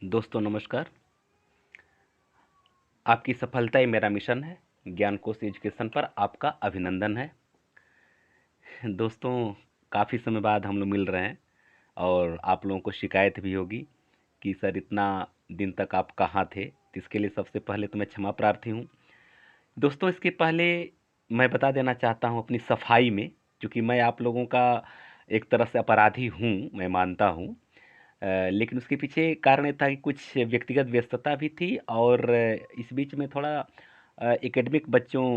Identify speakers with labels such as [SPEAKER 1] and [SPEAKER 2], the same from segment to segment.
[SPEAKER 1] दोस्तों नमस्कार। आपकी सफलता ही मेरा मिशन है। ज्ञान कोश एजुकेशन पर आपका अभिनंदन है। दोस्तों, काफ़ी समय बाद हम लोग मिल रहे हैं और आप लोगों को शिकायत भी होगी कि सर इतना दिन तक आप कहाँ थे। तो इसके लिए सबसे पहले तो मैं क्षमा प्रार्थी हूँ। दोस्तों, इसके पहले मैं बता देना चाहता हूँ अपनी सफाई में, क्योंकि मैं आप लोगों का एक तरह से अपराधी हूँ, मैं मानता हूँ। लेकिन उसके पीछे कारण ये था कि कुछ व्यक्तिगत व्यस्तता भी थी और इस बीच में थोड़ा एकेडमिक बच्चों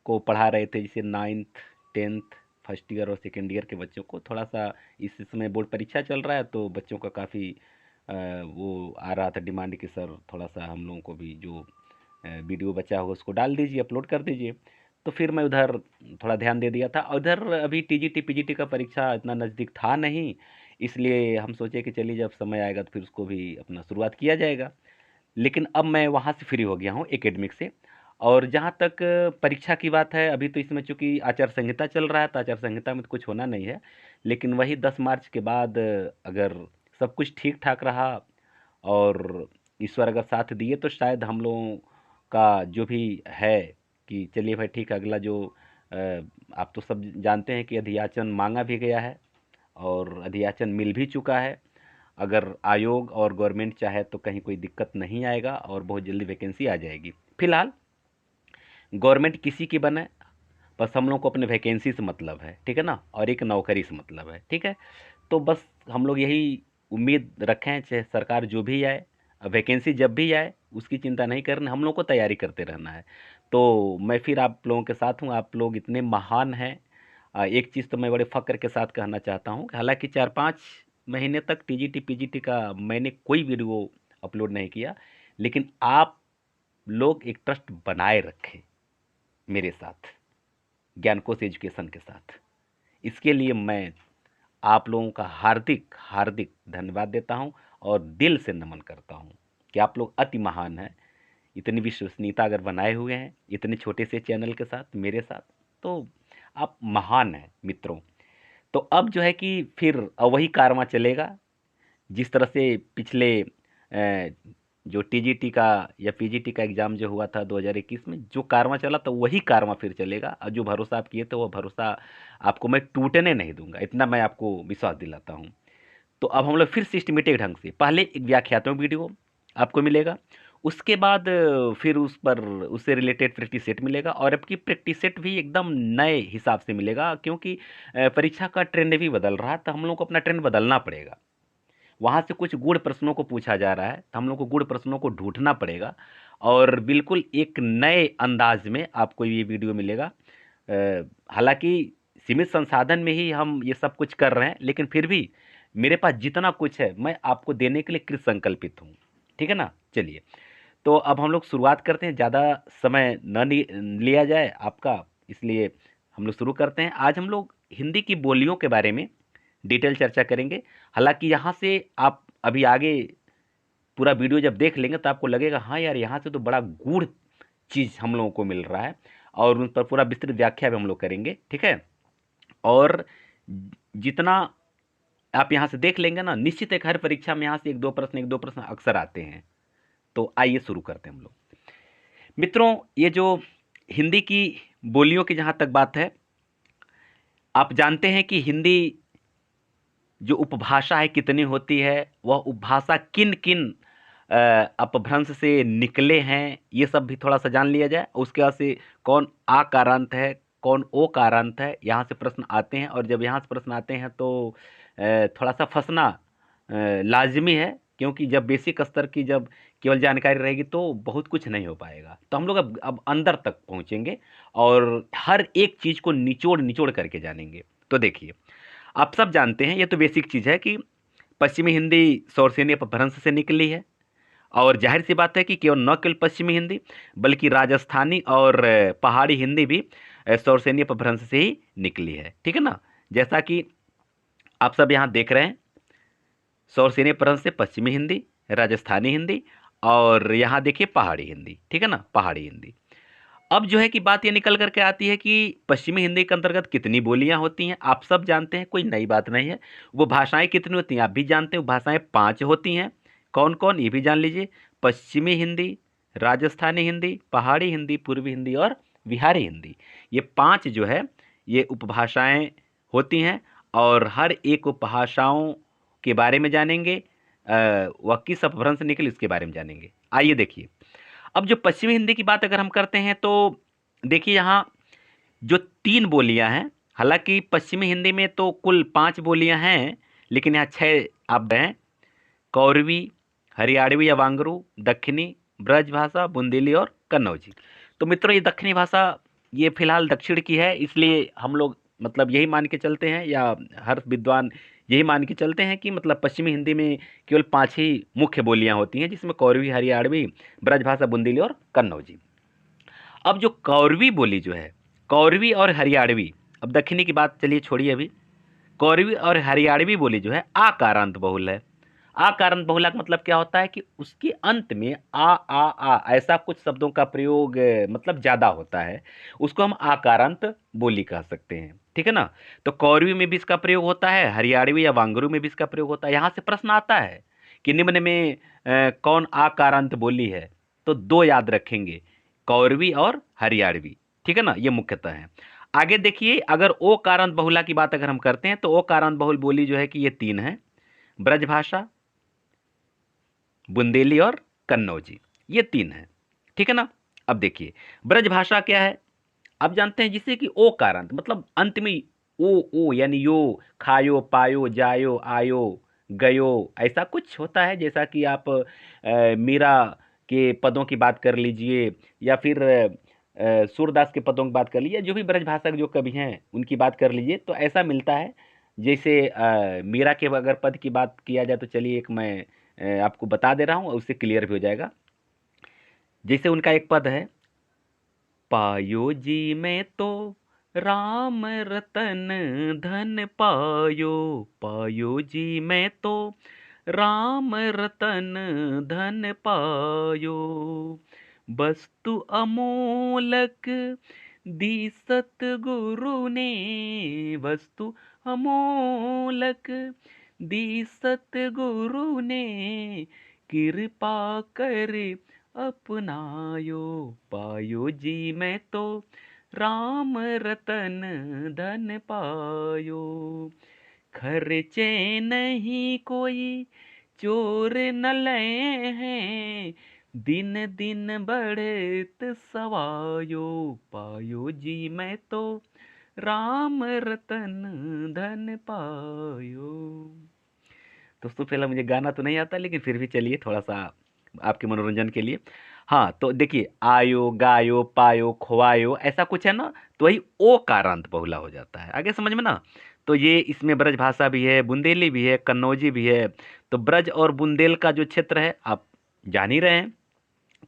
[SPEAKER 1] को पढ़ा रहे थे, जैसे नाइन्थ टेंथ फर्स्ट ईयर और सेकेंड ईयर के बच्चों को। थोड़ा सा इस समय बोर्ड परीक्षा चल रहा है तो बच्चों का काफ़ी वो आ रहा था डिमांड कि सर थोड़ा सा हम लोगों को भी जो वीडियो बचा हो उसको डाल दीजिए, अपलोड कर दीजिए। तो फिर मैं उधर थोड़ा ध्यान दे दिया था। उधर अभी टीजीटी पीजीटी का परीक्षा इतना नज़दीक था नहीं, इसलिए हम सोचे कि चलिए जब समय आएगा तो फिर उसको भी अपना शुरुआत किया जाएगा। लेकिन अब मैं वहाँ से फ्री हो गया हूँ एकेडमिक से। और जहाँ तक परीक्षा की बात है, अभी तो इसमें चूँकि आचार संहिता चल रहा है तो आचार संहिता में तो कुछ होना नहीं है। लेकिन वही 10 मार्च के बाद अगर सब कुछ ठीक ठाक रहा और ईश्वर अगर साथ दिए तो शायद हम लोगों का जो भी है कि चलिए भाई ठीक है, अगला जो अ, आप तो सब जानते हैं कि अधियाचन मांगा भी गया है और अधियाचन मिल भी चुका है। अगर आयोग और गवर्नमेंट चाहे तो कहीं कोई दिक्कत नहीं आएगा और बहुत जल्दी वैकेंसी आ जाएगी। फिलहाल गवर्नमेंट किसी की बने, बस हम लोग को अपने वैकेंसी से मतलब है, ठीक है ना, और एक नौकरी से मतलब है, ठीक है। तो बस हम लोग यही उम्मीद रखें, चाहे सरकार जो भी आए, वैकेंसी जब भी आए उसकी चिंता नहीं करनी, हम लोग को तैयारी करते रहना है। तो मैं फिर आप लोगों के साथ हूँ, आप लोग इतने महान हैं। एक चीज़ तो मैं बड़े फ़क्र के साथ कहना चाहता हूँ कि हालांकि 4-5 महीने तक टीजीटी पीजीटी का मैंने कोई वीडियो अपलोड नहीं किया, लेकिन आप लोग एक ट्रस्ट बनाए रखें मेरे साथ, ज्ञानकोश एजुकेशन के साथ। इसके लिए मैं आप लोगों का हार्दिक हार्दिक धन्यवाद देता हूं और दिल से नमन करता हूं कि आप लोग अति महान हैं। इतनी विश्वसनीयता अगर बनाए हुए हैं इतने छोटे से चैनल के साथ मेरे साथ, तो आप महान हैं मित्रों। तो अब जो है कि फिर वही कारवां चलेगा जिस तरह से पिछले जो टीजीटी का या पीजीटी का एग्ज़ाम जो हुआ था 2021 में, जो कारवां चला तो वही कारवां फिर चलेगा और जो भरोसा आप किए थे वो भरोसा आपको मैं टूटने नहीं दूंगा, इतना मैं आपको विश्वास दिलाता हूँ। तो अब हम लोग फिर सिस्टमेटिक ढंग से, पहले एक व्याख्यात्मक वीडियो आपको मिलेगा, उसके बाद फिर उस पर उससे रिलेटेड प्रैक्टिस सेट मिलेगा और आपकी प्रैक्टिस सेट भी एकदम नए हिसाब से मिलेगा, क्योंकि परीक्षा का ट्रेंड भी बदल रहा है तो हम लोग को अपना ट्रेंड बदलना पड़ेगा। वहाँ से कुछ गूढ़ प्रश्नों को पूछा जा रहा है तो हम लोग को गूढ़ प्रश्नों को ढूंढना पड़ेगा और बिल्कुल एक नए अंदाज में आपको ये वीडियो मिलेगा। हालांकि सीमित संसाधन में ही हम ये सब कुछ कर रहे हैं, लेकिन फिर भी मेरे पास जितना कुछ है मैं आपको देने के लिए कृत संकल्पित हूँ, ठीक है ना। चलिए, तो अब हम लोग शुरुआत करते हैं, ज़्यादा समय न लिया जाए आपका, इसलिए हम लोग शुरू करते हैं। आज हम लोग हिंदी की बोलियों के बारे में डिटेल चर्चा करेंगे। हालांकि यहाँ से आप अभी आगे पूरा वीडियो जब देख लेंगे तो आपको लगेगा हाँ यार, यहाँ से तो बड़ा गूढ़ चीज़ हम लोगों को मिल रहा है और उन पर पूरा विस्तृत व्याख्या भी हम लोग करेंगे, ठीक है। और जितना आप यहाँ से देख लेंगे ना, निश्चित एक हर परीक्षा में यहाँ से एक दो प्रश्न अक्सर आते हैं। तो आइए शुरू करते हैं हम लोग। मित्रों, ये जो हिंदी की बोलियों की जहाँ तक बात है, आप जानते हैं कि हिंदी जो उपभाषा है कितनी होती है, वह उपभाषा किन किन अपभ्रंश से निकले हैं, ये सब भी थोड़ा सा जान लिया जाए। उसके बाद से कौन आ कारांत है, कौन ओ कारांत है, यहाँ से प्रश्न आते हैं और जब यहाँ से प्रश्न आते हैं तो थोड़ा सा फंसना लाजमी है, क्योंकि जब बेसिक स्तर की जब केवल जानकारी रहेगी तो बहुत कुछ नहीं हो पाएगा। तो हम लोग अब अंदर तक पहुँचेंगे और हर एक चीज़ को निचोड़ निचोड़ करके जानेंगे। तो देखिए, आप सब जानते हैं, ये तो बेसिक चीज़ है कि पश्चिमी हिंदी शौरसेनी अपभ्रंश से निकली है और जाहिर सी बात है कि केवल न केवल पश्चिमी हिंदी बल्कि राजस्थानी और पहाड़ी हिंदी भी शौरसेनी अपभ्रंश से ही निकली है, ठीक है ना। जैसा कि आप सब यहाँ देख रहे हैं, शौरसेनी अपभ्रंश से पश्चिमी हिंदी, राजस्थानी हिंदी और यहाँ देखिए पहाड़ी हिंदी, ठीक है ना, पहाड़ी हिंदी। अब जो है कि बात ये निकल करके आती है कि पश्चिमी हिंदी के अंतर्गत कितनी बोलियां होती हैं, आप सब जानते हैं, कोई नई बात नहीं है। वो भाषाएं कितनी होती हैं आप भी जानते हैं, वो भाषाएं 5 होती हैं। कौन कौन, ये भी जान लीजिए। पश्चिमी हिंदी, राजस्थानी हिंदी, पहाड़ी हिंदी, पूर्वी हिंदी और बिहारी हिंदी। ये 5 जो है ये उपभाषाएं होती हैं और हर एक उपभाषाओं के बारे में जानेंगे। वह किस अपभ्रंश से निकली इसके बारे में जानेंगे। आइए देखिए, अब जो पश्चिमी हिंदी की बात अगर हम करते हैं तो देखिए यहाँ जो 3 बोलियां हैं, हालांकि पश्चिमी हिंदी में तो कुल 5 बोलियां हैं, लेकिन यहाँ 6 आप हैं। कौरवी, हरियाणवी या वांगरू, दक्षिणी ब्रज भाषा, बुंदेली और कन्नौजी। तो मित्रों ये दक्षिणी भाषा ये फिलहाल दक्षिण की है, इसलिए हम लोग मतलब यही मान के चलते हैं, या हर विद्वान यही मान के चलते हैं कि मतलब पश्चिमी हिंदी में केवल 5 ही मुख्य बोलियां होती हैं, जिसमें कौरवी, हरियाणवी, ब्रजभाषा, बुंदेली और कन्नौजी। अब जो कौरवी बोली जो है, कौरवी और हरियाणवी, अब दक्षिणी की बात चलिए छोड़िए अभी, कौरवी और हरियाणवी बोली जो है आकारांत बहुल है। आकारांत बहुला का मतलब क्या होता है कि उसके अंत में आ ऐसा कुछ शब्दों का प्रयोग मतलब ज्यादा होता है, उसको हम आकारांत बोली कह सकते हैं, ठीक है ना। तो कौरवी में भी इसका प्रयोग होता है, हरियाणवी या वांगरू में भी इसका प्रयोग होता है। यहां से प्रश्न आता है कि निम्न में कौन आकारांत बोली है, तो 2 याद रखेंगे, कौरवी और हरियाणवी, ठीक है ना, ये मुख्यतः है। आगे देखिए, अगर ओ कारांत बहुला की बात अगर हम करते हैं तो ओ कारांत बहुल बोली जो है कि ये 3 है, ब्रजभाषा, बुंदेली और कन्नौजी, ये 3 है, ठीक है ना। अब देखिए ब्रजभाषा क्या है, आप जानते हैं जिसे कि ओ कारांत मतलब अंत में ओ यानी यो, खायो, पायो, जायो, आयो, गयो, ऐसा कुछ होता है। जैसा कि आप मीरा के पदों की बात कर लीजिए, या फिर सूरदास के पदों की बात कर लीजिए, जो भी ब्रजभाषा के जो कवि हैं उनकी बात कर लीजिए, तो ऐसा मिलता है। जैसे मीरा के अगर पद की बात किया जाए तो चलिए एक मैं आपको बता दे रहा हूँ, उससे क्लियर भी हो जाएगा। जैसे उनका एक पद है, पायो जी में तो राम रतन धन पायो, पायो जी में तो राम रतन धन पायो, वस्तु अमोलक दी सतगुरु ने, वस्तु अमोलक दी सतगुरु ने, कृपा कर अपनायो, पायो जी मैं तो राम रतन धन पायो, खर्चे नहीं कोई चोर न ले हैं, दिन दिन बढ़त सवायो, पायो जी मैं तो राम रतन धन पायो। दोस्तों पहला मुझे गाना तो नहीं आता, लेकिन फिर भी चलिए थोड़ा सा आपके मनोरंजन के लिए। हाँ तो देखिए, आयो, गायो, पायो, खोवायो, ऐसा कुछ है ना, तो वही ओ कारांत बहुला हो जाता है। आगे समझ में ना। तो ये इसमें ब्रज भाषा भी है, बुंदेली भी है, कन्नौजी भी है। तो ब्रज और बुंदेल का जो क्षेत्र है आप जान ही रहे हैं,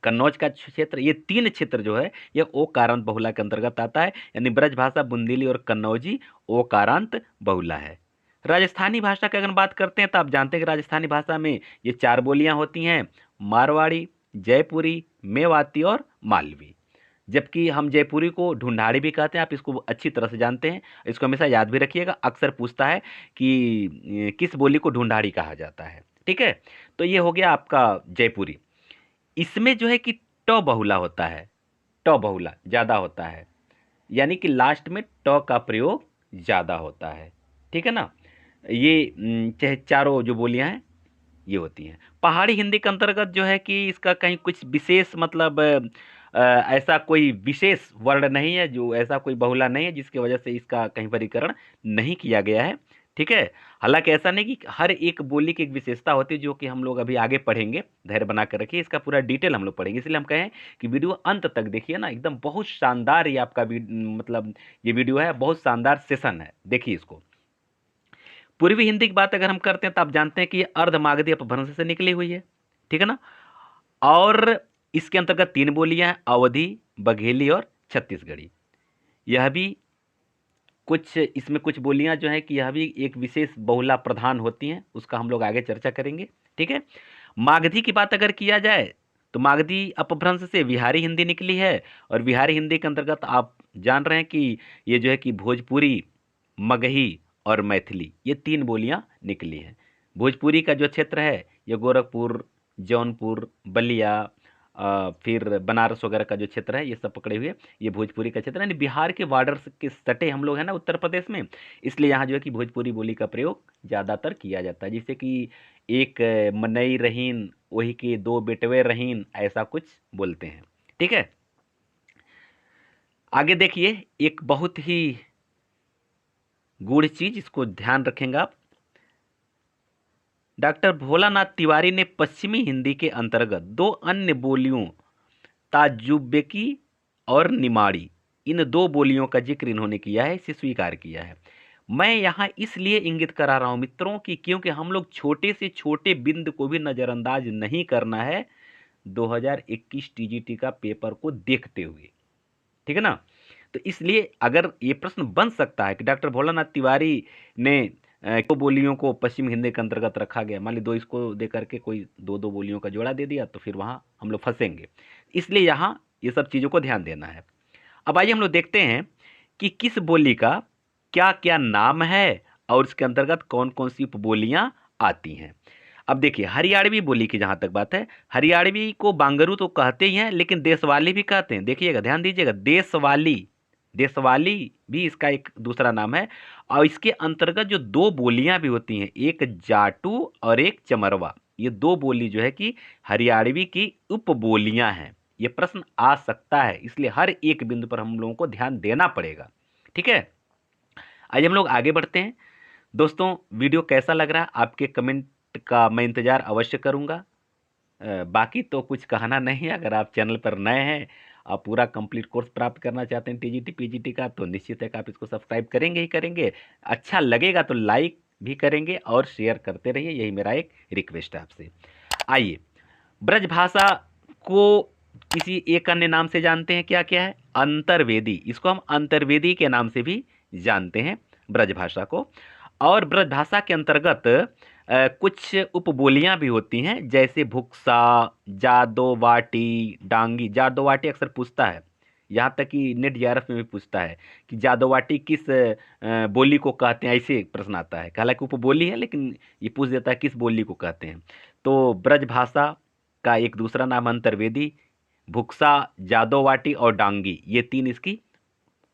[SPEAKER 1] कन्नौज का क्षेत्र, ये 3 क्षेत्र जो है ये ओ कारांत बहुला के अंतर्गत आता है, यानी ब्रज भाषा, बुंदेली और कन्नौजी ओ कारांत बहुला है। राजस्थानी भाषा की अगर बात करते हैं तो आप जानते हैं कि राजस्थानी भाषा में ये 4 बोलियां होती हैं, मारवाड़ी, जयपुरी, मेवाती और मालवी। जबकि हम जयपुरी को ढूंढाड़ी भी कहते हैं, आप इसको अच्छी तरह से जानते हैं, इसको हमेशा याद भी रखिएगा, अक्सर पूछता है कि किस बोली को ढूंढाड़ी कहा जाता है, ठीक है। तो ये हो गया आपका जयपुरी। इसमें जो है कि ट बहुला होता है, ट बहुला ज़्यादा होता है, यानी कि लास्ट में ट का प्रयोग ज़्यादा होता है, ठीक है ना। ये चाहे चारों जो बोलियां हैं ये होती हैं। पहाड़ी हिंदी के अंतर्गत जो है कि इसका कहीं कुछ विशेष मतलब ऐसा कोई विशेष वर्ण नहीं है, जो ऐसा कोई बहुला नहीं है जिसकी वजह से इसका कहीं वर्गीकरण नहीं किया गया है, ठीक है। हालांकि ऐसा नहीं कि हर एक बोली की एक विशेषता होती है, जो कि हम लोग अभी आगे पढ़ेंगे, धैर्य बना कर रखिए, इसका पूरा डिटेल हम लोग पढ़ेंगे। इसलिए हम कहें कि वीडियो अंत तक देखिए ना, एकदम बहुत शानदार ये आपका मतलब ये वीडियो है, बहुत शानदार सेशन है, देखिए इसको। पूर्वी हिंदी की बात अगर हम करते हैं तो आप जानते हैं कि ये अर्धमागधी अपभ्रंश से निकली हुई है, ठीक है ना। और इसके अंतर्गत 3 बोलियां हैं, अवधी, बघेली और छत्तीसगढ़ी। यह भी कुछ इसमें कुछ बोलियां जो हैं कि यह भी एक विशेष बहुला प्रधान होती हैं, उसका हम लोग आगे चर्चा करेंगे, ठीक है। मागधी की बात अगर किया जाए तो मागधी अपभ्रंश से बिहारी हिंदी निकली है, और बिहारी हिंदी के अंतर्गत आप जान रहे हैं कि ये जो है कि भोजपुरी, मगही और मैथिली, ये 3 बोलियां निकली हैं। भोजपुरी का जो क्षेत्र है ये गोरखपुर, जौनपुर, बलिया, फिर बनारस वगैरह का जो क्षेत्र है, ये सब पकड़े हुए ये भोजपुरी का क्षेत्र है। यानी बिहार के बॉर्डर के सटे हम लोग हैं ना उत्तर प्रदेश में, इसलिए यहाँ जो है कि भोजपुरी बोली का प्रयोग ज़्यादातर किया जाता है। जैसे कि एक मनई रहीन, वही के दो बेटवे रहीन, ऐसा कुछ बोलते हैं। ठीक है, आगे देखिए एक बहुत ही गूढ़ चीज, इसको ध्यान रखेंगे आप। डॉक्टर भोलानाथ तिवारी ने पश्चिमी हिंदी के अंतर्गत दो अन्य बोलियों ताजुबेकी और निमाड़ी, इन दो बोलियों का जिक्र इन्होंने किया है, इसे स्वीकार किया है। मैं यहाँ इसलिए इंगित करा रहा हूँ मित्रों कि क्योंकि हम लोग छोटे से छोटे बिंदु को भी नज़रअंदाज नहीं करना है 2021 टीजीटी का पेपर को देखते हुए। ठीक है ना, तो इसलिए अगर ये प्रश्न बन सकता है कि डॉक्टर भोलानाथ तिवारी ने दो बोलियों को पश्चिम हिंदी के अंतर्गत रखा गया, मान ली दो इसको दे करके कोई दो दो बोलियों का जोड़ा दे दिया, तो फिर वहाँ हम लोग फंसेंगे। इसलिए यहाँ ये सब चीज़ों को ध्यान देना है। अब आइए हम लोग देखते हैं कि किस बोली का क्या क्या नाम है और इसके अंतर्गत कौन कौन सी उपबोलियाँ आती हैं। अब देखिए हरियाणवी बोली की जहाँ तक बात है, हरियाणवी को बांगरू तो कहते ही हैं, लेकिन देशवाली भी कहते हैं। देखिएगा, ध्यान दीजिएगा, देशवाली, देशवाली भी इसका एक दूसरा नाम है। और इसके अंतर्गत जो दो बोलियां भी होती हैं, एक जाटू और एक चमरवा, ये दो बोली जो है कि हरियाणवी की उपबोलियां हैं। ये प्रश्न आ सकता है, इसलिए हर एक बिंदु पर हम लोगों को ध्यान देना पड़ेगा। ठीक है, आइए हम लोग आगे बढ़ते हैं। दोस्तों वीडियो कैसा लग रहा है, आपके कमेंट का मैं इंतज़ार अवश्य करूँगा। बाकी तो कुछ कहना नहीं है। अगर आप चैनल पर नए हैं, आप पूरा कंप्लीट कोर्स प्राप्त करना चाहते हैं टीजीटी पीजीटी का, तो निश्चित है कि आप इसको सब्सक्राइब करेंगे ही करेंगे। अच्छा लगेगा तो लाइक भी करेंगे और शेयर करते रहिए, यही मेरा एक रिक्वेस्ट है आपसे। आइए, ब्रजभाषा को किसी एक अन्य नाम से जानते हैं, क्या क्या है? अंतर्वेदी। इसको हम अंतर्वेदी के नाम से भी जानते हैं ब्रजभाषा को। और ब्रजभाषा के अंतर्गत कुछ उपबोलियां भी होती हैं, जैसे भुक्सा, जादोवाटी, डांगी। जादोवाटी अक्सर पूछता है, यहाँ तक कि नेट जीआरएफ में भी पूछता है कि जादोवाटी किस बोली को कहते हैं, ऐसे प्रश्न आता है। हालांकि उपबोली है, लेकिन ये पूछ देता है किस बोली को कहते हैं। तो ब्रजभाषा का एक दूसरा नाम अंतर्वेदी, भुक्सा, जादोवाटी और डांगी, ये तीन इसकी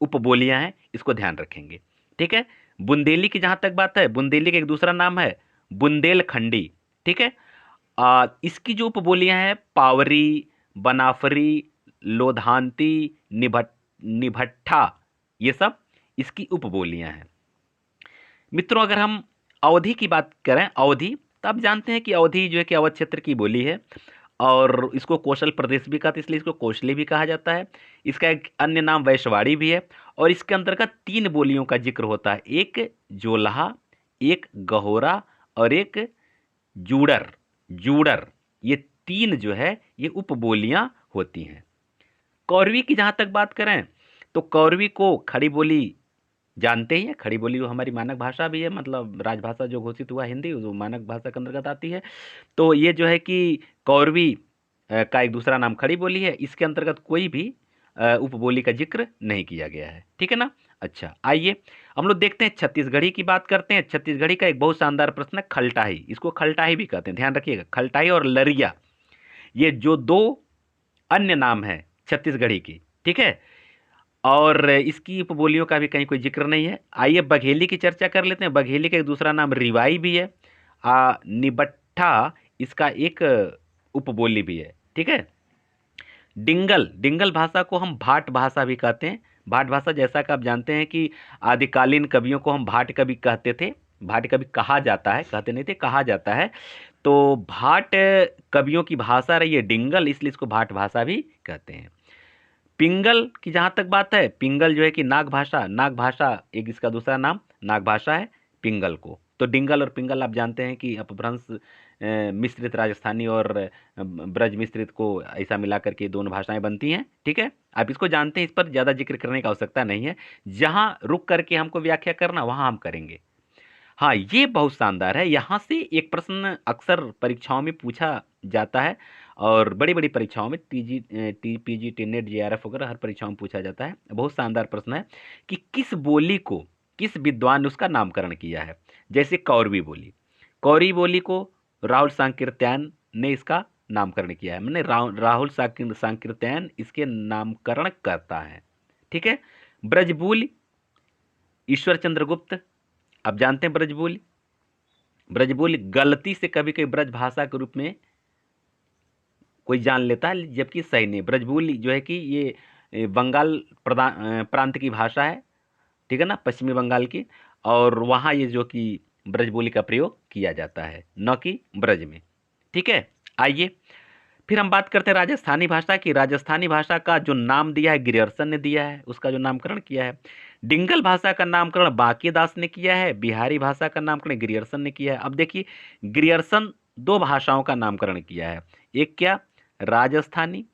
[SPEAKER 1] उपबोलियां हैं, इसको ध्यान रखेंगे। ठीक है, बुंदेली की जहां तक बात है, बुंदेली का एक दूसरा नाम है बुंदेलखंडी। ठीक है, इसकी जो उपबोलियां हैं, पावरी, बनाफरी, लोधांती, निभट्ठा, ये सब इसकी उपबोलियां हैं। मित्रों अगर हम अवधी की बात करें, अवधी, तो आप जानते हैं कि अवधी जो है कि अवध क्षेत्र की बोली है और इसको कोशल प्रदेश भी कहते हैं, इसलिए इसको कोशली भी कहा जाता है। इसका एक अन्य नाम वैशवाड़ी भी है। और इसके अंतर्गत तीन बोलियों का जिक्र होता है, एक जोलहा, एक गहोरा और एक जूडर। जूडर, ये तीन जो है ये उपबोलियां होती हैं। कौरवी की जहाँ तक बात करें, तो कौरवी को खड़ी बोली जानते ही हैं। खड़ी बोली वो हमारी मानक भाषा भी है, मतलब राजभाषा जो घोषित हुआ हिंदी, वो मानक भाषा के अंतर्गत आती है। तो ये जो है कि कौरवी का एक दूसरा नाम खड़ी बोली है। इसके अंतर्गत कोई भी उपबोली का जिक्र नहीं किया गया है। ठीक है ना। अच्छा, आइए हम लोग देखते हैं छत्तीसगढ़ी की बात करते हैं। छत्तीसगढ़ी का एक बहुत शानदार प्रश्न है, खलटाही। इसको खलटाही भी कहते हैं, ध्यान रखिएगा। खलटाही और लरिया, ये जो दो अन्य नाम है छत्तीसगढ़ी की। ठीक है, और इसकी उपबोलियों का भी कहीं कोई जिक्र नहीं है। आइए बघेली की चर्चा कर लेते हैं। बघेली का एक दूसरा नाम रिवाई भी है। निबट्ठा इसका एक उपबोली भी है। ठीक है, डिंगल, डिंगल भाषा को हम भाट भाषा भी कहते हैं। भाट भाषा, जैसा कि आप जानते हैं कि आदिकालीन कवियों को हम भाट कवि कहते थे। भाट कवि कहा जाता है, कहते नहीं थे, कहा जाता है। तो भाट कवियों की भाषा रही है डिंगल, इसलिए इसको भाट भाषा भी कहते हैं। पिंगल की जहाँ तक बात है, पिंगल जो है कि नाग भाषा, नाग भाषा एक इसका दूसरा नाम नाग भाषा है पिंगल को। तो डिंगल और पिंगल आप जानते हैं कि अपभ्रंश मिश्रित राजस्थानी और ब्रज मिश्रित को ऐसा मिलाकर के दोनों भाषाएं बनती हैं। ठीक है, आप इसको जानते हैं, इस पर ज़्यादा जिक्र करने की आवश्यकता नहीं है। जहाँ रुक करके हमको व्याख्या करना, वहाँ हम करेंगे। हाँ, ये बहुत शानदार है। यहाँ से एक प्रश्न अक्सर परीक्षाओं में पूछा जाता है और बड़ी बड़ी परीक्षाओं में पीजीटी, नेट, जीआरएफ वगैरह हर परीक्षाओं में पूछा जाता है। बहुत शानदार प्रश्न है कि किस बोली को किस विद्वान ने उसका नामकरण किया है। जैसे कौरवी बोली, कौरवी बोली को राहुल सांकृत्यायन ने इसका नामकरण किया है, मैंने राहुल सांकृत्यायन इसके नामकरण करता है। ठीक है। ब्रजबुल ईश्वर चंद्र गुप्त, आप जानते हैं ब्रजबुल। ब्रजबुल गलती से कभी कभी ब्रज भाषा के रूप में कोई जान लेता है, जबकि सही नहीं। ब्रजबुल जो है कि ये बंगाल प्रांत की भाषा है, ठीक है ना, पश्चिमी बंगाल की। और वहाँ ये जो कि ब्रजबोली का प्रयोग किया जाता है, न कि ब्रज में। ठीक है। आइए फिर हम बात करते हैं राजस्थानी भाषा की। राजस्थानी भाषा का जो नाम दिया है ग्रियर्सन ने दिया है, उसका जो नामकरण किया है। डिंगल भाषा का नामकरण बांकीदास ने किया है, बिहारी भाषा का नामकरण ग्रियर्सन ने किया है। अब देखिए, ग्रियर्सन दो भाषाओं का नामकरण किया है, एक क्या राजस्थानी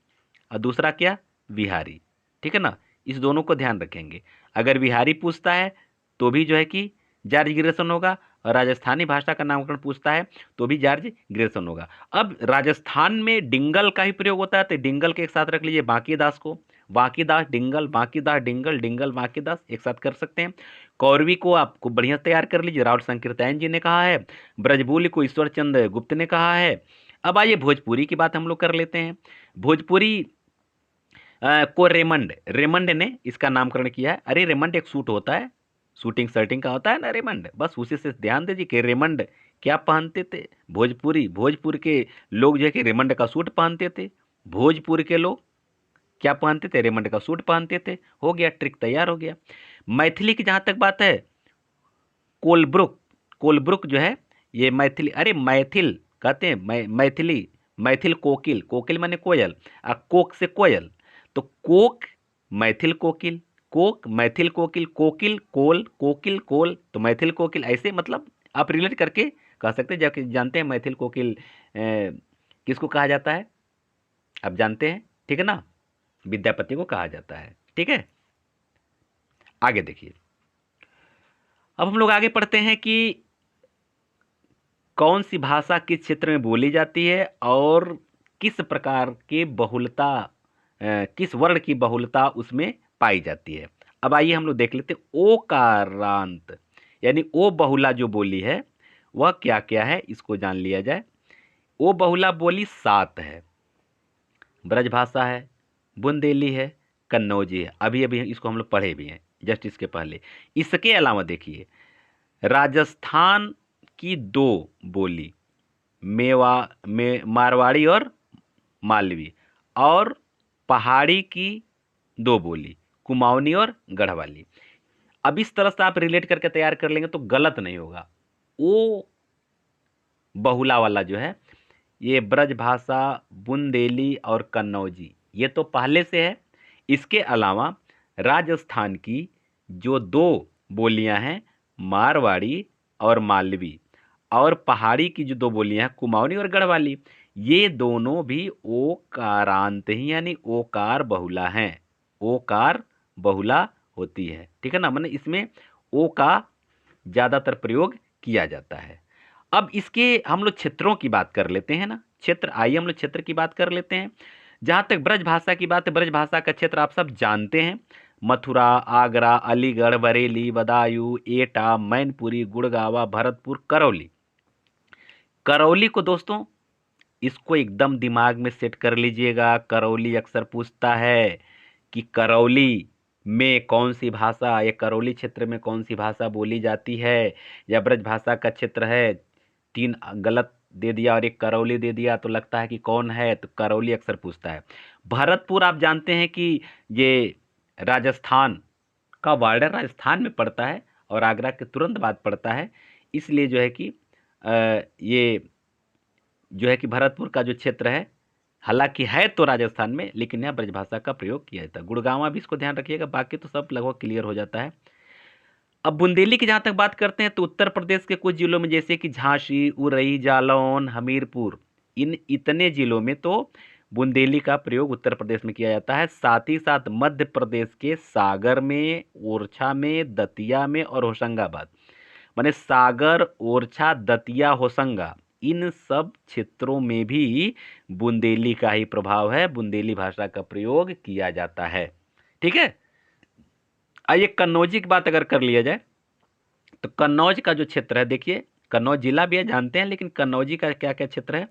[SPEAKER 1] और दूसरा क्या बिहारी। ठीक है ना, इस दोनों को ध्यान रखेंगे। अगर बिहारी पूछता है तो भी जो है कि जॉर्ज ग्रियर्सन होगा, और राजस्थानी भाषा का नामकरण पूछता है तो भी जॉर्ज ग्रियर्सन होगा। अब राजस्थान में डिंगल का ही प्रयोग होता है, तो डिंगल के एक साथ रख लीजिए बांकीदास को, बांकीदास डिंगल, बांकीदास डिंगल, डिंगल बांकीदास एक साथ कर सकते हैं। कौरवी को आपको बढ़िया तैयार कर लीजिए, राहुल संकीर्तन जी ने कहा है। ब्रजबुल को ईश्वर चंद्र गुप्त ने कहा है। अब आइए भोजपुरी की बात हम लोग कर लेते हैं। भोजपुरी को रेमंड, रेमंड ने इसका नामकरण किया है। अरे रेमंड एक सूट होता है, शूटिंग शर्टिंग का होता है ना रेमंड, बस उसी से ध्यान दीजिए कि रेमंड क्या पहनते थे। भोजपुर के लोग जो है कि रेमंड का सूट पहनते थे। भोजपुर के लोग क्या पहनते थे, रेमंड का सूट पहनते थे। हो गया, ट्रिक तैयार हो गया। मैथिली की जहां तक बात है, कोलब्रुक, कोलब्रुक जो है ये मैथिली, अरे मैथिल कहते हैं, मैथिली, मैथिल कोकिल, कोकिल माने कोयल, कोक से कोयल, तो कोक मैथिल कोकिल, कोक मैथिल कोकिल, कोकिल कोल, कोकिल कोल, तो मैथिल कोकिल, ऐसे मतलब आप रिलेट करके कह सकते हैं। जबकि जानते हैं मैथिल कोकिल किसको कहा जाता है, आप जानते हैं, ठीक है ना, विद्यापति को कहा जाता है। ठीक है, आगे देखिए। अब हम लोग आगे पढ़ते हैं कि कौन सी भाषा किस क्षेत्र में बोली जाती है और किस प्रकार के बहुलता, किस वर्ण की बहुलता उसमें पाई जाती है। अब आइए हम लोग देख लेते हैं ओकारांत, यानी ओ बहुला जो बोली है वह क्या क्या है, इसको जान लिया जाए। ओ बहुला बोली 7 है। ब्रजभाषा है, बुंदेली है, कन्नौजी है, अभी अभी इसको हम लोग पढ़े भी हैं जस्ट इसके पहले। इसके अलावा देखिए, राजस्थान की 2 बोली, मारवाड़ी और मालवी, और पहाड़ी की 2 बोली, कुमाऊनी और गढ़वाली। अब इस तरह से आप रिलेट करके तैयार कर लेंगे तो गलत नहीं होगा। ओ बहुला वाला जो है ये ब्रजभाषा, बुंदेली और कन्नौजी, ये तो पहले से है। इसके अलावा राजस्थान की जो 2 बोलियां हैं, मारवाड़ी और मालवी, और पहाड़ी की जो 2 बोलियां हैं, कुमाऊनी और गढ़वाली, ये दोनों भी ओकारांत ही यानी ओकार बहुला हैं। ओकार बहुला होती है, ठीक है ना, मतलब इसमें ओ का ज़्यादातर प्रयोग किया जाता है। अब इसके हम लोग क्षेत्रों की बात कर लेते हैं ना, क्षेत्र, आइए हम लोग क्षेत्र की बात कर लेते हैं। जहाँ तक ब्रज भाषा की बात है, ब्रज भाषा का क्षेत्र आप सब जानते हैं, मथुरा, आगरा, अलीगढ़, बरेली, बदायूं, एटा, मैनपुरी, गुड़गांवा, भरतपुर, करौली। करौली को दोस्तों, इसको एकदम दिमाग में सेट कर लीजिएगा। करौली अक्सर पूछता है कि करौली में कौन सी भाषा, या करौली क्षेत्र में कौन सी भाषा बोली जाती है, या ब्रज भाषा का क्षेत्र है। 3 गलत दे दिया और 1 करौली दे दिया तो लगता है कि कौन है, तो करौली अक्सर पूछता है। भरतपुर आप जानते हैं कि ये राजस्थान का बॉर्डर राजस्थान में पड़ता है और आगरा के तुरंत बाद पड़ता है, इसलिए जो है कि ये जो है कि भरतपुर का जो क्षेत्र है, हालांकि है तो राजस्थान में, लेकिन यहाँ ब्रजभाषा का प्रयोग किया जाता है। गुड़गांवा भी इसको ध्यान रखिएगा, बाकी तो सब लगभग क्लियर हो जाता है। अब बुंदेली की जहाँ तक बात करते हैं तो उत्तर प्रदेश के कुछ जिलों में जैसे कि झांसी, उरई, जालौन, हमीरपुर, इन इतने जिलों में तो बुंदेली का प्रयोग उत्तर प्रदेश में किया जाता है। साथ ही साथ मध्य प्रदेश के सागर में, ओरछा में, दतिया में और होशंगाबाद, माने सागर, ओरछा, दतिया, होशंगा, इन सब क्षेत्रों में भी बुंदेली का ही प्रभाव है, बुंदेली भाषा का प्रयोग किया जाता है। ठीक है, आइए कन्नौजी की बात अगर कर लिया जाए तो कन्नौज का जो क्षेत्र है, देखिए कन्नौज जिला भी है जानते हैं, लेकिन कन्नौजी का क्या क्या क्षेत्र है।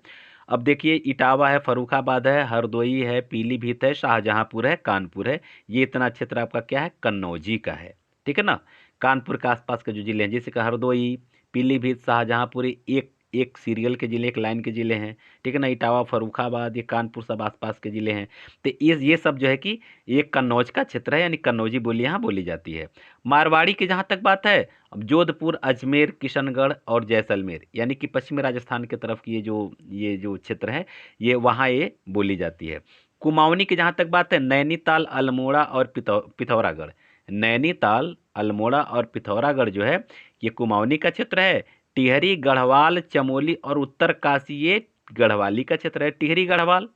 [SPEAKER 1] अब देखिए इटावा है, फर्रुखाबाद है, हरदोई है, पीलीभीत है, शाहजहांपुर है, कानपुर है। ये इतना क्षेत्र आपका क्या है, कन्नौजी का है। ठीक है ना। कानपुर के आसपास के जो जिले हैं, जैसे कि हरदोई, पीलीभीत, शाहजहांपुर, एक एक सीरियल के जिले, एक लाइन के जिले हैं। ठीक है ना। इटावा, फर्रुखाबाद, ये कानपुर सब आसपास के जिले हैं। तो ये सब जो है कि ये कन्नौज का क्षेत्र है, यानी कन्नौजी बोली यहाँ बोली जाती है। मारवाड़ी की जहाँ तक बात है, अब जोधपुर, अजमेर, किशनगढ़ और जैसलमेर, यानी कि पश्चिमी राजस्थान की तरफ की ये जो क्षेत्र है, ये वहाँ ये बोली जाती है। कुमाऊनी की जहाँ तक बात है, नैनीताल, अल्मोड़ा और पिथौरागढ़। नैनीताल, अल्मोड़ा और पिथौरागढ़ जो है ये कुमाऊनी का क्षेत्र है। टिहरी, गढ़वाल, चमोली और उत्तरकाशी ये गढ़वाली का क्षेत्र है। टिहरी, गढ़वाल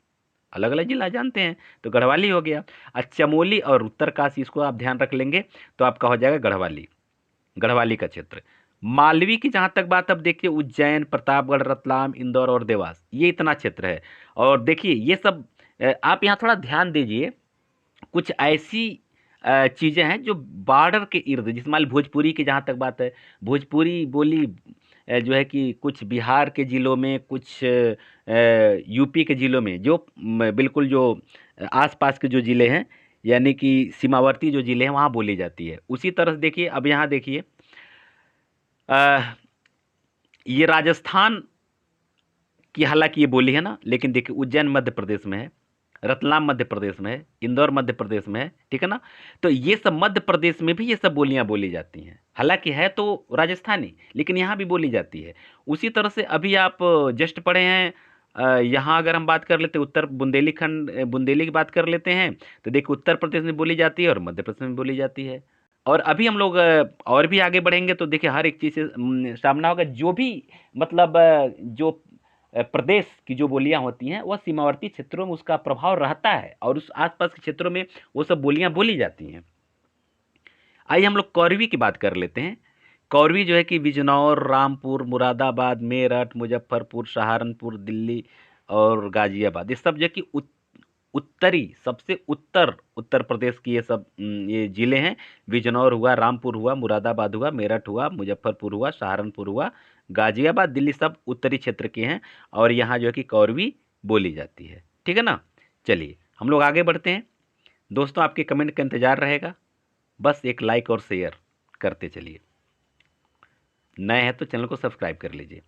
[SPEAKER 1] अलग अलग जिला जानते हैं, तो गढ़वाली हो गया। और चमोली और उत्तरकाशी, इसको आप ध्यान रख लेंगे तो आपका हो जाएगा गढ़वाली, गढ़वाली का क्षेत्र। मालवी की जहाँ तक बात, अब देखिए उज्जैन, प्रतापगढ़, रतलाम, इंदौर और देवास, ये इतना क्षेत्र है। और देखिए ये सब आप यहाँ थोड़ा ध्यान दीजिए, कुछ ऐसी चीज़ें हैं जो बॉर्डर के इर्द, जिस मान ली भोजपुरी की जहाँ तक बात है, भोजपुरी बोली जो है कि कुछ बिहार के ज़िलों में, कुछ यूपी के ज़िलों में, जो बिल्कुल जो आसपास के जो ज़िले हैं, यानी कि सीमावर्ती जो ज़िले हैं वहाँ बोली जाती है। उसी तरह से देखिए, अब यहाँ देखिए ये राजस्थान की हालांकि ये बोली है ना, लेकिन देखिए उज्जैन मध्य प्रदेश में है, रतलाम मध्य प्रदेश में है, इंदौर मध्य प्रदेश में है। ठीक है ना। तो ये सब मध्य प्रदेश में भी ये सब बोलियां बोली जाती हैं, हालांकि है तो राजस्थानी, लेकिन यहाँ भी बोली जाती है। उसी तरह से अभी आप जस्ट पढ़े हैं, यहाँ अगर हम बात कर लेते हैं उत्तर बुंदेलीखंड, बुंदेली की बात कर लेते हैं, तो देखिए उत्तर प्रदेश में बोली जाती है और मध्य प्रदेश में बोली जाती है। और अभी हम लोग और भी आगे बढ़ेंगे तो देखिए हर एक चीज़ से सामना होगा, जो भी मतलब जो प्रदेश की जो बोलियां होती हैं वह सीमावर्ती क्षेत्रों में उसका प्रभाव रहता है, और उस आसपास के क्षेत्रों में वो सब बोलियां बोली जाती हैं। आइए हम लोग कौरवी की बात कर लेते हैं। कौरवी जो है कि बिजनौर, रामपुर, मुरादाबाद, मेरठ, मुजफ्फरपुर, सहारनपुर, दिल्ली और गाजियाबाद, ये सब जो है कि उत्तरी, सबसे उत्तर उत्तर प्रदेश की ये सब ये जिले हैं। बिजनौर हुआ, रामपुर हुआ, मुरादाबाद हुआ, मेरठ हुआ, मुजफ्फरपुर हुआ, सहारनपुर हुआ, गाजियाबाद, दिल्ली, सब उत्तरी क्षेत्र के हैं। और यहाँ जो है कि कौरवी बोली जाती है। ठीक है ना। चलिए हम लोग आगे बढ़ते हैं। दोस्तों आपके कमेंट का इंतज़ार रहेगा, बस एक लाइक और शेयर करते चलिए। नए हैं तो चैनल को सब्सक्राइब कर लीजिए।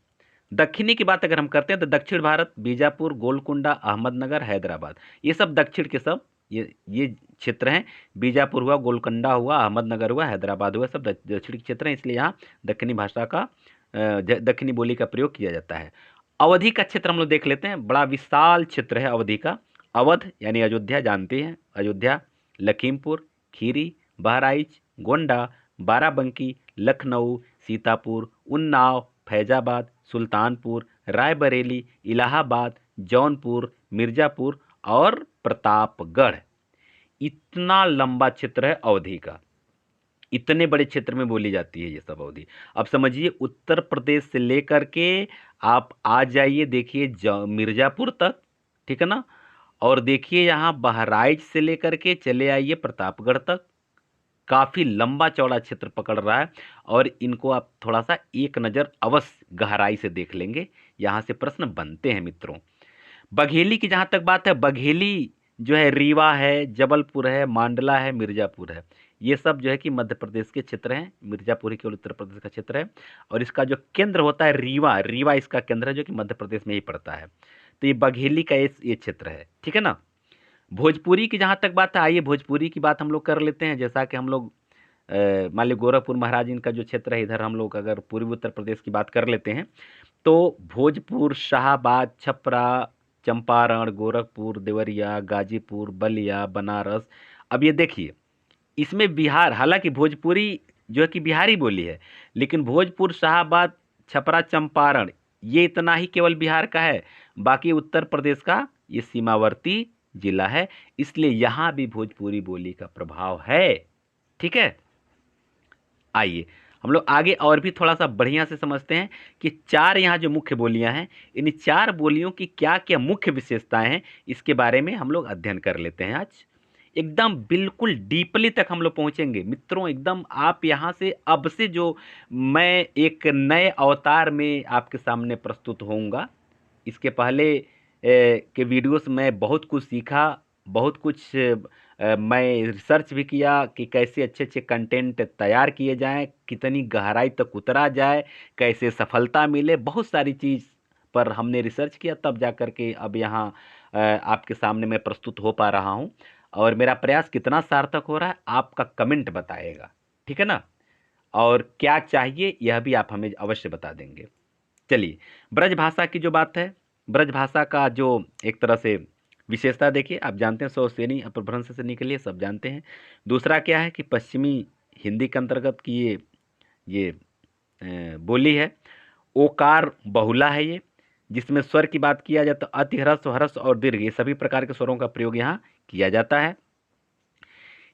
[SPEAKER 1] दक्षिणी की बात अगर हम करते हैं तो दक्षिण भारत, बीजापुर, गोलकुंडा, अहमदनगर, हैदराबाद, ये सब दक्षिण के सब ये क्षेत्र हैं। बीजापुर हुआ, गोलकुंडा हुआ, अहमदनगर हुआ, हैदराबाद हुआ, सब दक्षिणी क्षेत्र हैं, इसलिए यहाँ दक्षिणी भाषा का दक्षिणी बोली का प्रयोग किया जाता है। अवधि का क्षेत्र हम लोग देख लेते हैं, बड़ा विशाल क्षेत्र है अवधि का। अवध यानी अयोध्या, जानते हैं अयोध्या, लखीमपुर खीरी, बहराइच, गोंडा, बाराबंकी, लखनऊ, सीतापुर, उन्नाव, फैजाबाद, सुल्तानपुर, रायबरेली, इलाहाबाद, जौनपुर, मिर्ज़ापुर और प्रतापगढ़, इतना लंबा क्षेत्र है अवधि का। इतने बड़े क्षेत्र में बोली जाती है ये सब अवधि। अब समझिए उत्तर प्रदेश से लेकर के आप आ जाइए, देखिए मिर्ज़ापुर तक। ठीक है ना। और देखिए यहाँ बहराइच से लेकर के चले आइए प्रतापगढ़ तक, काफ़ी लंबा चौड़ा क्षेत्र पकड़ रहा है। और इनको आप थोड़ा सा एक नज़र अवश्य गहराई से देख लेंगे, यहाँ से प्रश्न बनते हैं मित्रों। बघेली की जहाँ तक बात है, बघेली जो है रीवा है, जबलपुर है, मांडला है, मिर्ज़ापुर है, ये सब जो है कि मध्य प्रदेश के क्षेत्र हैं। मिर्ज़ापुर ही केवल उत्तर प्रदेश का क्षेत्र है, और इसका जो केंद्र होता है रीवा, रीवा इसका केंद्र है जो कि मध्य प्रदेश में ही पड़ता है। तो ये बघेली का ये क्षेत्र है। ठीक है ना। भोजपुरी की जहाँ तक बात है, आइए भोजपुरी की बात हम लोग कर लेते हैं। जैसा कि हम लोग मान लीजिए गोरखपुर महाराज इनका जो क्षेत्र है, इधर हम लोग अगर पूर्वी उत्तर प्रदेश की बात कर लेते हैं तो भोजपुर, शाहाबाद, छपरा, चंपारण, गोरखपुर, देवरिया, गाजीपुर, बलिया, बनारस। अब ये देखिए इसमें बिहार, हालांकि भोजपुरी जो है कि बिहारी बोली है, लेकिन भोजपुर, शाहाबाद, छपरा, चंपारण ये इतना ही केवल बिहार का है। बाकी उत्तर प्रदेश का ये सीमावर्ती जिला है, इसलिए यहाँ भी भोजपुरी बोली का प्रभाव है। ठीक है। आइए हम लोग आगे और भी थोड़ा सा बढ़िया से समझते हैं कि चार यहाँ जो मुख्य बोलियां हैं, इन चार बोलियों की क्या क्या मुख्य विशेषताएं हैं, इसके बारे में हम लोग अध्ययन कर लेते हैं आज। एकदम बिल्कुल डीपली तक हम लोग पहुंचेंगे मित्रों। एकदम आप यहाँ से अब से जो मैं एक नए अवतार में आपके सामने प्रस्तुत होऊंगा, इसके पहले के वीडियोस में बहुत कुछ सीखा, बहुत कुछ मैं रिसर्च भी किया कि कैसे अच्छे अच्छे कंटेंट तैयार किए जाएं, कितनी गहराई तक उतरा जाए, कैसे सफलता मिले, बहुत सारी चीज़ पर हमने रिसर्च किया, तब जा कर के अब यहाँ आपके सामने मैं प्रस्तुत हो पा रहा हूँ। और मेरा प्रयास कितना सार्थक हो रहा है आपका कमेंट बताएगा, ठीक है ना। और क्या चाहिए यह भी आप हमें अवश्य बता देंगे। चलिए, ब्रज भाषा की जो बात है, ब्रज भाषा का जो एक तरह से विशेषता देखिए, आप जानते हैं स्वरसेनी अपभ्रंश से निकली है, सब जानते हैं। दूसरा क्या है कि पश्चिमी हिंदी के अंतर्गत की ये बोली है। ओकार बहुला है ये, जिसमें स्वर की बात किया जाए तो अति, ह्रस्व, ह्रस्व और दीर्घ, ये सभी प्रकार के स्वरों का प्रयोग यहाँ किया जाता है।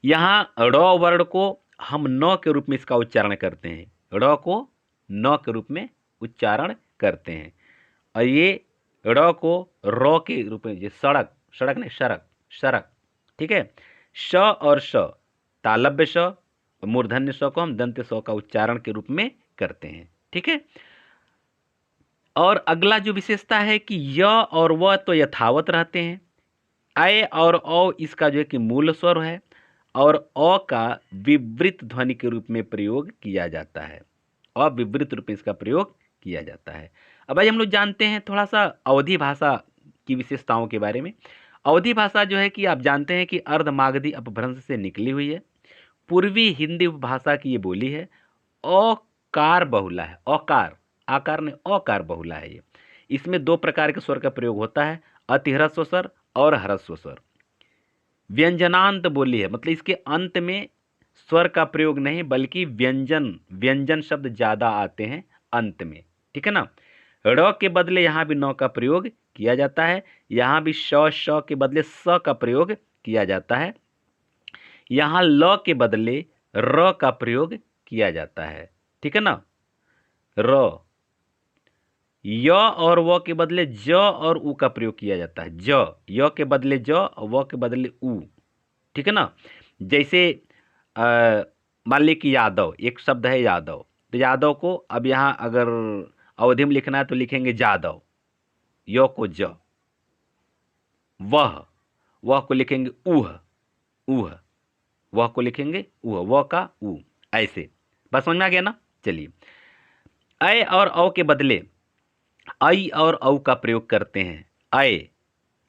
[SPEAKER 1] यहाँ ड़ वर्ण को हम न के रूप में इसका उच्चारण करते हैं, ड़ को न के रूप में उच्चारण करते हैं। और ये ड़ को र के रूप में, सड़क, सड़क नहीं शरक, शरक, ठीक है। श और श, तालव्य श, मूर्धन्य श को हम दंत्य श का उच्चारण के रूप में करते हैं, ठीक है। और अगला जो विशेषता है कि य और व तो यथावत रहते हैं। अय और औ इसका जो है कि मूल स्वर है, और अ का विवृत ध्वनि के रूप में प्रयोग किया जाता है, अविवृत रूप में इसका प्रयोग किया जाता है। अब भाई हम लोग जानते हैं थोड़ा सा अवधी भाषा की विशेषताओं के बारे में। अवधी भाषा जो है कि आप जानते हैं कि अर्धमागधी अपभ्रंश से निकली हुई है, पूर्वी हिंदी उपभाषा की ये बोली है, अकार बहुला है, अकार, आकार ने अकार बहुला है ये। इसमें दो प्रकार के स्वर का प्रयोग होता है, अति ह्रस्व स्वर और ह्रस्व स्वर। व्यंजनांत बोली है, मतलब इसके अंत में स्वर का प्रयोग नहीं बल्कि व्यंजन, व्यंजन शब्द ज्यादा आते हैं अंत में, ठीक है ना। ड़ के बदले यहाँ भी न का प्रयोग किया जाता है, यहाँ भी श श के बदले स का प्रयोग किया जाता है, यहाँ ल के बदले र का प्रयोग किया जाता है, ठीक है ना। र, य और व के बदले ज और उ का प्रयोग किया जाता है, ज, य के बदले ज, व के बदले उ, ठीक है ना। जैसे मान ली कि यादव, एक शब्द है यादव, तो यादव को अब यहाँ अगर अवधि में लिखना है तो लिखेंगे जादव, य को ज। वह को लिखेंगे उह, उह, वह को लिखेंगे उह, व का उ, ऐसे। बस समझ में आ गया ना। चलिए, अय और औ के बदले ऐ और औ का प्रयोग करते हैं। अय,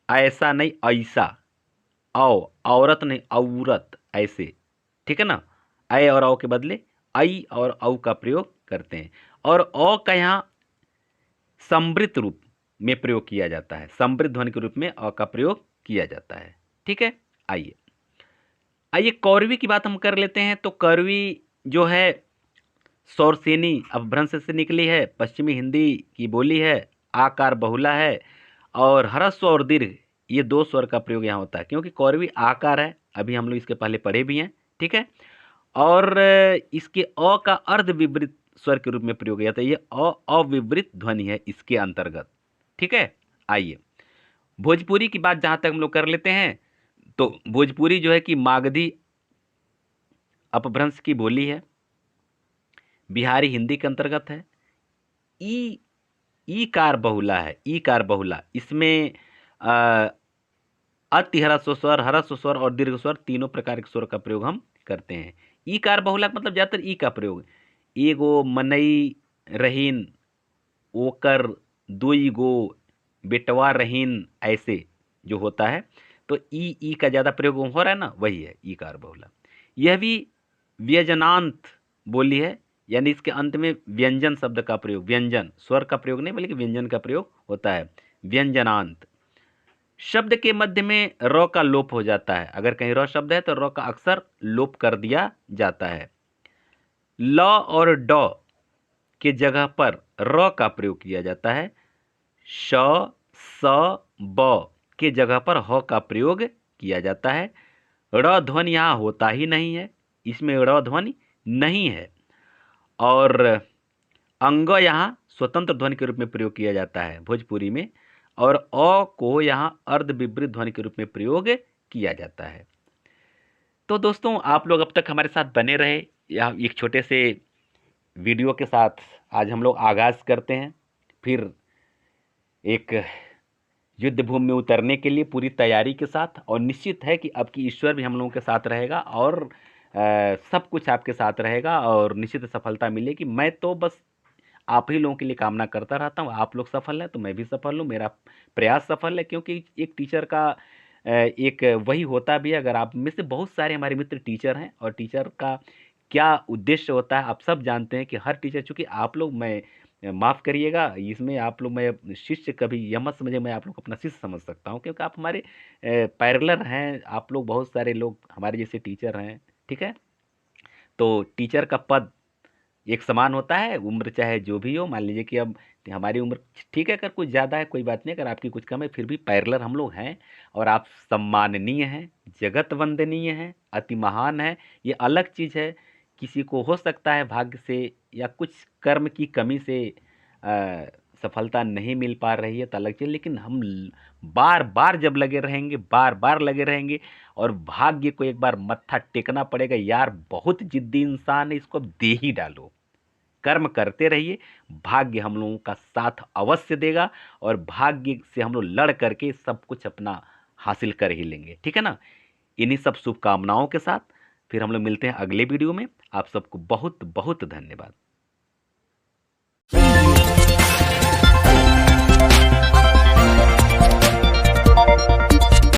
[SPEAKER 1] ऐसा नहीं ऐसा, औ, औरत नहीं औरत, ऐसे, ठीक है ना। अय और औ के बदले ऐ और औ का प्रयोग करते हैं। और औ का यहाँ समृद्ध रूप में प्रयोग किया जाता है, समृद्ध ध्वनि के रूप में अ का प्रयोग किया जाता है, ठीक है। आइए आइए कौरवी की बात हम कर लेते हैं। तो कौरवी जो है सौरसेनी अपभ्रंश से निकली है, पश्चिमी हिंदी की बोली है, आकार बहुला है, और ह्रस्व और दीर्घ ये दो स्वर का प्रयोग यहाँ होता है, क्योंकि कौरवी आकार है, अभी हम लोग इसके पहले पढ़े भी हैं, ठीक है। और इसके अ का अर्ध विवृत स्वर के रूप में प्रयोग किया जाता है, ये अविवृत ध्वनि है इसके अंतर्गत, ठीक है। आइए भोजपुरी की बात जहाँ तक हम लोग कर लेते हैं, तो भोजपुरी जो है कि मागधी अपभ्रंश की बोली है, बिहारी हिंदी के अंतर्गत है। ई ईकार बहुला है, ईकार बहुला, इसमें अति ह्रस्व स्वर, ह्रस्व स्वर और दीर्घ स्वर तीनों प्रकार के स्वर का प्रयोग हम करते हैं। ईकार बहुला मतलब ज्यादातर ई का प्रयोग, एगो मनई रहीन, ओकर, दुई गो, बेटवा रहीन, ऐसे जो होता है, तो ई का ज्यादा प्रयोग हो रहा है ना, वही है ईकार बहुला। यह भी व्यंजनांत बोली है, यानी इसके अंत में व्यंजन शब्द का प्रयोग, व्यंजन स्वर का प्रयोग नहीं बल्कि व्यंजन का प्रयोग होता है, व्यंजनांत। शब्द के मध्य में र का लोप हो जाता है, अगर कहीं र शब्द है तो र का अक्सर लोप कर दिया जाता है। ल और ड के जगह पर र का प्रयोग किया जाता है, श, स, ब के जगह पर ह का प्रयोग किया जाता है। ड़ ध्वनि यहाँ होता ही नहीं है, इसमें ड़ ध्वनि नहीं है। और अंग यहाँ स्वतंत्र ध्वनि के रूप में प्रयोग किया जाता है भोजपुरी में, और अ को यहाँ अर्ध विवृत ध्वनि के रूप में प्रयोग किया जाता है। तो दोस्तों आप लोग अब तक हमारे साथ बने रहे, या एक छोटे से वीडियो के साथ आज हम लोग आगाज़ करते हैं फिर एक युद्ध भूमि में उतरने के लिए पूरी तैयारी के साथ, और निश्चित है कि अब की ईश्वर भी हम लोगों के साथ रहेगा और सब कुछ आपके साथ रहेगा और निश्चित सफलता मिलेगी। मैं तो बस आप ही लोगों के लिए कामना करता रहता हूँ, आप लोग सफल हैं तो मैं भी सफल हूँ, मेरा प्रयास सफल है, क्योंकि एक टीचर का एक वही होता भी है। अगर आप में से बहुत सारे हमारे मित्र टीचर हैं, और टीचर का क्या उद्देश्य होता है आप सब जानते हैं कि हर टीचर, चूंकि आप लोग, मैं माफ़ करिएगा इसमें आप लोग, मैं शिष्य कभी यह मत समझे, मैं आप लोग को अपना शिष्य समझ सकता हूँ, क्योंकि आप हमारे पैरेलल हैं, आप लोग बहुत सारे लोग हमारे जैसे टीचर हैं, ठीक है। तो टीचर का पद एक समान होता है, उम्र चाहे जो भी हो। मान लीजिए कि अब हमारी उम्र ठीक है, अगर कुछ ज़्यादा है कोई बात नहीं, अगर आपकी कुछ कम है फिर भी पैरेलल हम लोग हैं, और आप सम्माननीय हैं, जगत वंदनीय हैं, अति महान है। ये अलग चीज़ है, किसी को हो सकता है भाग्य से या कुछ कर्म की कमी से अ, सफलता नहीं मिल पा रही है, तो अलग चीज़। लेकिन हम बार बार जब लगे रहेंगे, बार बार लगे रहेंगे, और भाग्य को एक बार मत्था टेकना पड़ेगा, यार बहुत जिद्दी इंसान है, इसको अब दे ही डालो, कर्म करते रहिए, भाग्य हम लोगों का साथ अवश्य देगा, और भाग्य से हम लोग लड़ करके सब कुछ अपना हासिल कर ही लेंगे, ठीक है ना। इन्हीं सब शुभकामनाओं के साथ फिर हम लोग मिलते हैं अगले वीडियो में। आप सबको बहुत बहुत धन्यवाद।